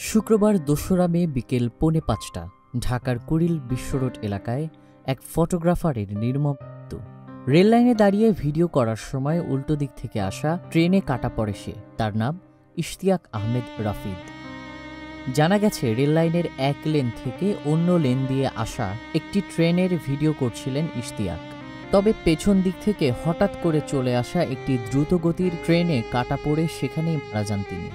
শুক্রবার ২রা মে বিকেল ৪:৫টা ঢাকার কুড়িল বিশ্বরোড এলাকায় এক ফটোগ্রাফারের নির্মম মৃত্যু। রেললাইনে দাঁড়িয়ে ভিডিও করার সময় উল্টো দিক থেকে আসা ট্রেনে কাটা পড়ে সে। তার নাম ইশতিয়াক আহমেদ রাফিদ। জানা গেছে, রেললাইনের এক লেন থেকে অন্য লেন দিয়ে আসা একটি ট্রেনের ভিডিও করছিলেন ইশতিয়াক। তবে পেছন দিক থেকে হঠাৎ করে চলে আসা একটি দ্রুতগতির ট্রেনে কাটা পড়ে সেখানেই মারা যান তিনি।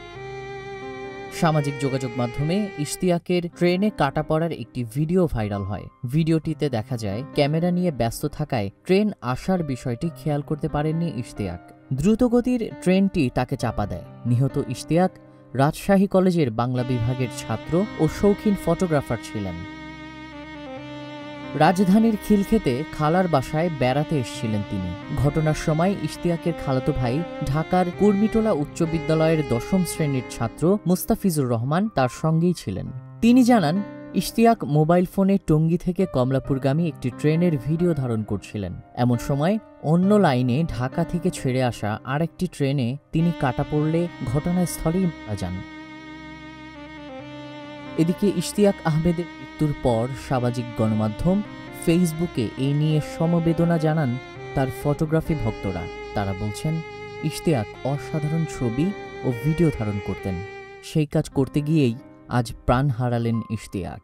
সামাজিক যোগাযোগ মাধ্যমে ইশতিয়াকের ট্রেনে কাটা পড়ার একটি ভিডিও ভাইরাল হয়। ভিডিওটিতে দেখা যায়, ক্যামেরা নিয়ে ব্যস্ত থাকায় ট্রেন আসার বিষয়টি খেয়াল করতে পারেননি ইশতিয়াক। দ্রুতগতির ট্রেনটি তাকে চাপা দেয়। নিহত ইশতিয়াক রাজশাহী কলেজের বাংলা বিভাগের ছাত্র ও শৌখিন ফটোগ্রাফার ছিলেন। রাজধানীর খিলক্ষেতে খালার বাসায় বেড়াতে এসেছিলেন তিনি। ঘটনার সময় ইশতিয়াকের খালাতো ভাই ঢাকার কুর্মিটোলা উচ্চ বিদ্যালয়ের ১০ম শ্রেণীর ছাত্র মুস্তাফিজুর রহমান তার সঙ্গেই ছিলেন। তিনি জানান, ইশতিয়াক মোবাইল ফোনে টঙ্গী থেকে কমলাপুরগামী একটি ট্রেনের ভিডিও ধারণ করছিলেন। এমন সময় অন্য লাইনে ঢাকা থেকে ছেড়ে আসা আরেকটি ট্রেনে তিনি কাটা পড়লে ঘটনাস্থলেই মারা যান। এদিকে ইশতিয়াক আহমেদের মৃত্যুর পর সামাজিক গণমাধ্যম ফেসবুকে এই নিয়ে সমবেদনা জানান তার ফটোগ্রাফি ভক্তরা। তারা বলছেন, ইশতিয়াক অসাধারণ ছবি ও ভিডিও ধারণ করতেন। সেই কাজ করতে গিয়েই আজ প্রাণ হারালেন ইশতিয়াক।